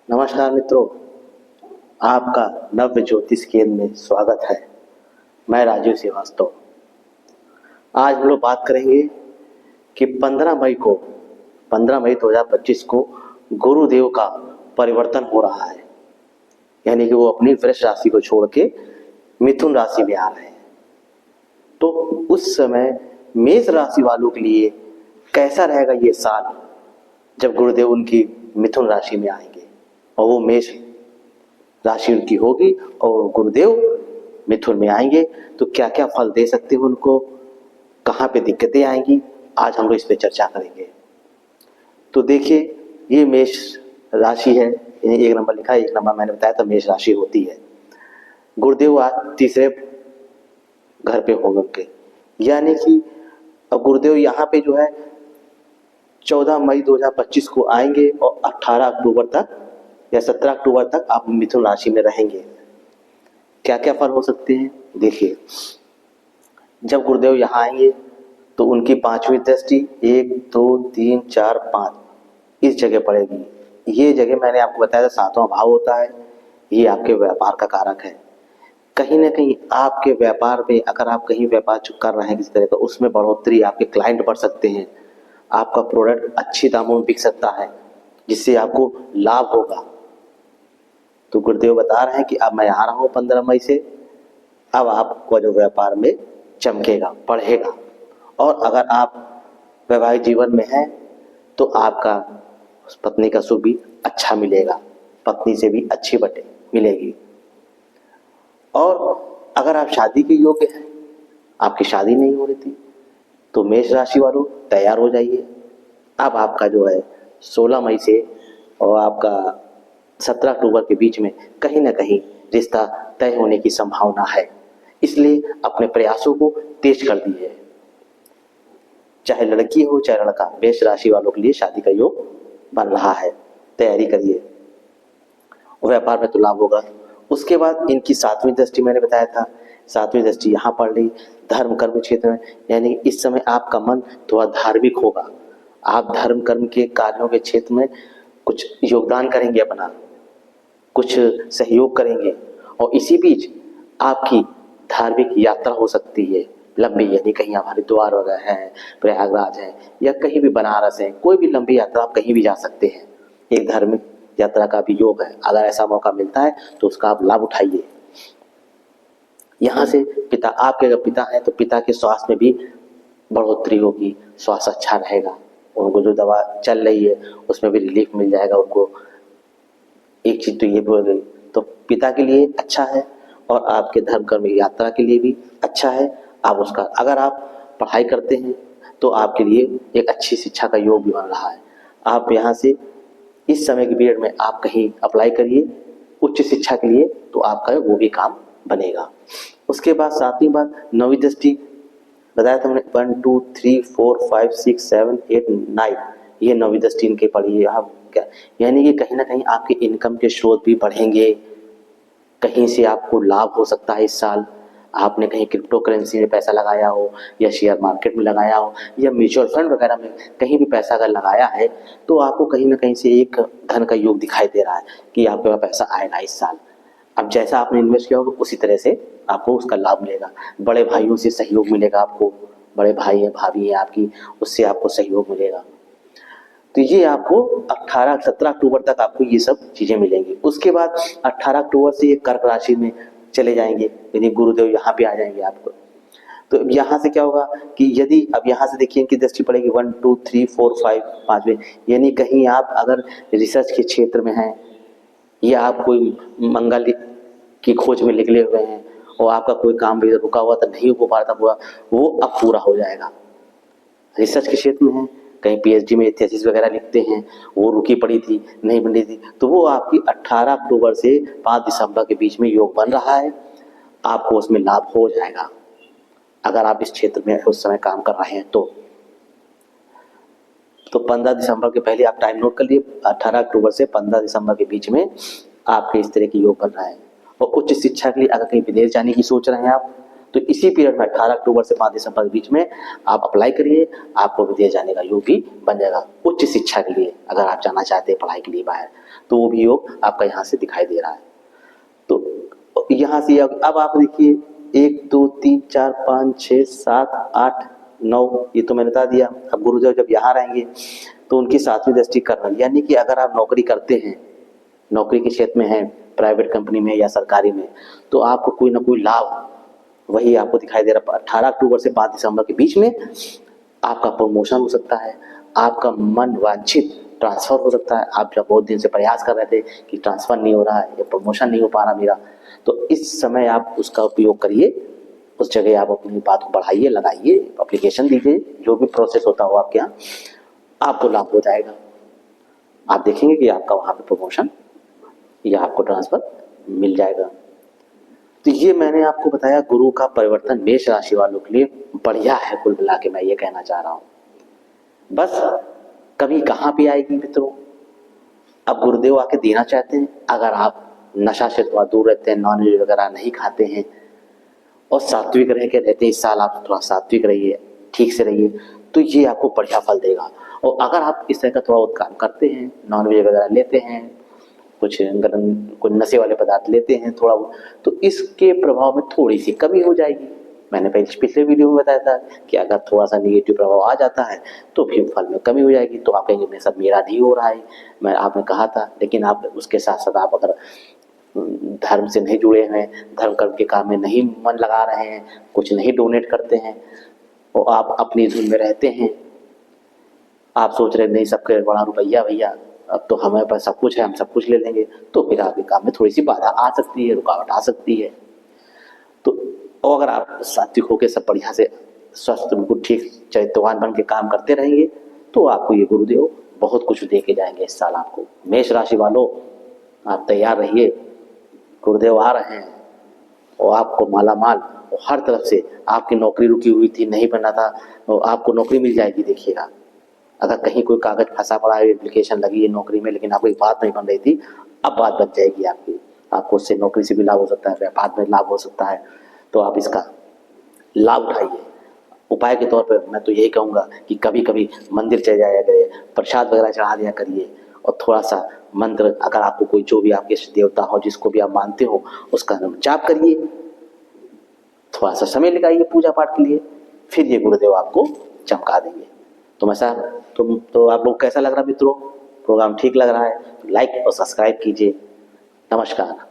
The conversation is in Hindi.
नमस्कार मित्रों, आपका नव्य ज्योतिष केंद्र में स्वागत है। मैं राजीव श्रीवास्तव। आज हम लोग बात करेंगे कि 15 मई 2025 को गुरुदेव का परिवर्तन हो रहा है, यानी कि वो अपनी वृष राशि को छोड़ के मिथुन राशि में आ रहे हैं। तो उस समय मेष राशि वालों के लिए कैसा रहेगा ये साल, जब गुरुदेव उनकी मिथुन राशि में आएंगे और वो मेष राशि उनकी होगी और गुरुदेव मिथुन में आएंगे, तो क्या क्या फल दे सकते हैं उनको, कहाँ पे दिक्कतें आएंगी, आज हम लोग इस पे चर्चा करेंगे। तो देखिए, ये मेष राशि है, एक नंबर लिखा है, एक नंबर मैंने बताया था मेष राशि होती है। गुरुदेव आज तीसरे घर पे होंगे उनके, यानी कि अब गुरुदेव यहाँ पे जो है 14 मई 2025 को आएंगे और 18 अक्टूबर तक या 17 अक्टूबर तक आप मिथुन राशि में रहेंगे। क्या क्या फल हो सकते हैं देखिए। जब गुरुदेव यहाँ आएंगे तो उनकी 5वीं दृष्टि 1 2 3 4 5 इस जगह पड़ेगी। ये जगह मैंने आपको बताया था 7वां भाव होता है, ये आपके व्यापार का कारक है। कहीं ना कहीं आपके व्यापार में, अगर आप कहीं व्यापार कर रहे हैं किसी तरह का, उसमें बढ़ोतरी, आपके क्लाइंट बढ़ सकते हैं, आपका प्रोडक्ट अच्छी दामों में बिक सकता है, जिससे आपको लाभ होगा। तो गुरुदेव बता रहे हैं कि अब मैं आ रहा हूँ 15 मई से, अब आपको जो व्यापार में चमकेगा, बढ़ेगा। और अगर आप वैवाहिक जीवन में हैं तो आपका पत्नी का सुख भी अच्छा मिलेगा, पत्नी से भी अच्छी बटे मिलेगी। और अगर आप शादी के योग्य हैं, आपकी शादी नहीं हो रही थी, तो मेष राशि वालों तैयार हो जाइए। अब आपका जो है 16 मई से और आपका 17 अक्टूबर के बीच में कहीं ना कहीं रिश्ता तय होने की संभावना है, इसलिए अपने प्रयासों को तेज कर दीजिए। चाहे लड़की हो चाहे लड़का, मेष राशि वालों के लिए शादी का योग बन रहा है, तैयारी करिए। व्यापार में तो लाभ होगा। उसके बाद इनकी 7वीं दृष्टि मैंने बताया था, 7वीं दृष्टि यहाँ पड़ रही धर्म कर्म क्षेत्र में, यानी इस समय आपका मन थोड़ा धार्मिक होगा। आप धर्म कर्म के कार्यों के क्षेत्र में कुछ योगदान करेंगे, अपना कुछ सहयोग करेंगे। और इसी बीच आपकी धार्मिक यात्रा हो सकती है लंबी, यानी कहीं आप हरिद्वार वगैरह है, प्रयागराज है, या कहीं भी बनारस है, कोई भी लंबी यात्रा आप कहीं भी जा सकते हैं। एक धार्मिक यात्रा का भी योग है। अगर ऐसा मौका मिलता है तो उसका आप लाभ उठाइए। यहाँ से पिता, आपके अगर पिता है तो पिता के स्वास्थ्य में भी बढ़ोतरी होगी, स्वास्थ्य अच्छा रहेगा, उनको जो दवा चल रही है उसमें भी रिलीफ मिल जाएगा उनको। एक चीज तो ये बोल गई, तो पिता के लिए अच्छा है और आपके धर्म कर्म यात्रा के लिए भी अच्छा है। आप उसका, अगर आप पढ़ाई करते हैं तो आपके लिए एक अच्छी शिक्षा का योग भी बन रहा है। आप यहाँ से इस समय के पीरियड में आप कहीं अप्लाई करिए उच्च शिक्षा के लिए, तो आपका वो भी काम बनेगा। उसके बाद 7वीं बात 9वीं दृष्टि बताया था मैंने, 1 2 3 4 5 6 7 8 9, ये 9वीं दृष्टि इनके पड़ी है। आप क्या, यानी कि कहीं ना कहीं आपके इनकम के स्रोत भी बढ़ेंगे, कहीं से आपको लाभ हो सकता है। इस साल आपने कहीं क्रिप्टो करेंसी में पैसा लगाया हो, या शेयर मार्केट में लगाया हो, या म्यूचुअल फंड वगैरह में कहीं भी पैसा अगर लगाया है, तो आपको कहीं ना कहीं से एक धन का योग दिखाई दे रहा है कि आपके पास पैसा आएगा इस साल। अब जैसा आपने इन्वेस्ट किया होगा उसी तरह से आपको उसका लाभ मिलेगा। बड़े भाइयों से सहयोग मिलेगा आपको, बड़े भाई हैं भाभी हैं आपकी, उससे आपको सहयोग मिलेगा। तो ये आपको 17 अक्टूबर तक आपको ये सब चीजें मिलेंगी। उसके बाद 18 अक्टूबर से ये कर्क राशि में चले जाएंगे, यानी गुरुदेव यहाँ पे आ जाएंगे आपको। तो अब यहाँ से क्या होगा कि यदि अब यहाँ से देखिए इनकी दृष्टि पड़ेगी 1 2 3 4 5 5वें, यानी कहीं आप अगर रिसर्च के क्षेत्र में हैं या आप कोई मंगल की खोज में निकले हुए हैं और आपका कोई काम भी रुका हुआ था, नहीं हो पा रहा था पूरा, वो अब पूरा हो जाएगा। रिसर्च के क्षेत्र में है, कहीं पीएचडी में थीसिस वगैरह लिखते हैं, वो रुकी पड़ी थी, नहीं बन रही थी, तो वो आपकी 18 अक्टूबर से 5 दिसंबर के बीच में योग बन रहा है, आपको उसमें लाभ हो जाएगा अगर आप इस क्षेत्र में उस समय काम कर रहे हैं तो 15 दिसंबर के पहले आप टाइम नोट कर लिए। 18 अक्टूबर से 15 दिसंबर के बीच में आपके इस तरह की योग बन रहा है। और उच्च शिक्षा के लिए अगर कहीं विदेश जाने की सोच रहे हैं आप, तो इसी पीरियड में 18 अक्टूबर से 5 दिसंबर के बीच में आप अप्लाई करिए, आपको विदेश जाने का योग भी बन जाएगा। उच्च शिक्षा के लिए अगर आप जाना चाहते हैं पढ़ाई के लिए बाहर, तो वो भी योग आपका यहाँ से दिखाई दे रहा है। तो यहाँ से अब आप देखिए 1 2 3 4 5 6 7 8 9, ये तो मैंने बता दिया। अब गुरुदेव जब यहाँ रहेंगे तो उनकी 7वीं दृष्टि कर्म, यानी कि अगर आप नौकरी करते हैं, नौकरी के क्षेत्र में हैं, प्राइवेट कंपनी में या सरकारी में, तो आपको कोई ना कोई लाभ वही आपको दिखाई दे रहा है। 18 अक्टूबर से 5 दिसंबर के बीच में आपका प्रमोशन हो सकता है, आपका मन वांछित ट्रांसफर हो सकता है। आप जब बहुत दिन से प्रयास कर रहे थे कि ट्रांसफर नहीं हो रहा है या प्रमोशन नहीं हो पा रहा मेरा, तो इस समय आप उसका उपयोग करिए, उस जगह आप अपनी बात को बढ़ाइए, लगाइए, एप्लीकेशन दीजिए, जो भी प्रोसेस होता हो आपके यहाँ, आपको लाभ हो जाएगा। आप देखेंगे कि आपका वहाँ पे प्रमोशन या आपको ट्रांसफर मिल जाएगा। तो ये मैंने आपको बताया गुरु का परिवर्तन मेष राशि वालों के लिए बढ़िया है। कुल मिला के मैं ये कहना चाह रहा हूँ, बस कमी कहाँ पे आएगी मित्रों, अब गुरुदेव आके देना चाहते हैं। अगर आप नशा से थोड़ा दूर रहते हैं, नॉनवेज वगैरह नहीं खाते हैं और सात्विक रह के रहते हैं, इस साल आप थोड़ा सात्विक रहिए, ठीक से रहिए, तो ये आपको बढ़िया फल देगा। और अगर आप इस तरह का थोड़ा बहुत काम करते हैं, नॉनवेज वगैरह लेते हैं, कुछ नशे वाले पदार्थ लेते हैं थोड़ा, तो इसके प्रभाव में थोड़ी सी कमी हो जाएगी। मैंने पिछले वीडियो में बताया था कि अगर थोड़ा सा निगेटिव प्रभाव आ जाता है तो फिर फल में कमी हो जाएगी। तो आप कहेंगे मेरे साथ मेरा नहीं हो रहा है, मैं आपने कहा था, लेकिन आप उसके साथ साथ आप अगर धर्म से नहीं जुड़े हैं, धर्म कर्म के काम में नहीं मन लगा रहे हैं, कुछ नहीं डोनेट करते हैं और आप अपनी धुन में रहते हैं, आप सोच रहे नहीं सबके बड़ा रुपया भैया, अब तो हमें पास सब कुछ है, हम सब कुछ ले लेंगे, तो फिर आपके काम में थोड़ी सी बाधा आ सकती है, रुकावट आ सकती है। तो और अगर आप सात्विक होकर सब बढ़िया से स्वस्थ बिल्कुल ठीक चैतन्यवान बन के काम करते रहेंगे, तो आपको ये गुरुदेव बहुत कुछ दे के जाएंगे इस साल आपको। मेष राशि वालों, आप तैयार रहिए, गुरुदेव आ रहे हैं और आपको मालामाल और हर तरफ से, आपकी नौकरी रुकी हुई थी, नहीं बना था, और आपको नौकरी मिल जाएगी। देखिएगा, अगर कहीं कोई कागज फंसा पड़ा है, एप्लीकेशन लगी है नौकरी में, लेकिन आपकी बात नहीं बन रही थी, अब बात बन जाएगी आपकी, आपको उससे नौकरी से भी लाभ हो सकता है, व्यापार में लाभ हो सकता है। तो आप इसका लाभ उठाइए। उपाय के तौर पर मैं तो यही कहूँगा कि कभी कभी मंदिर चले जाया करिए, प्रसाद वगैरह चढ़ा दिया करिए, और थोड़ा सा मंत्र, अगर आपको कोई जो भी आपके देवता हो, जिसको भी आप मानते हो, उसका जाप करिए, थोड़ा सा समय लगाइए पूजा पाठ के लिए, फिर ये गुरुदेव आपको चमका देंगे। तो मैं साहब तो आप लोग कैसा लग रहा मित्रों, प्रोग्राम ठीक लग रहा है? लाइक और सब्सक्राइब कीजिए। नमस्कार।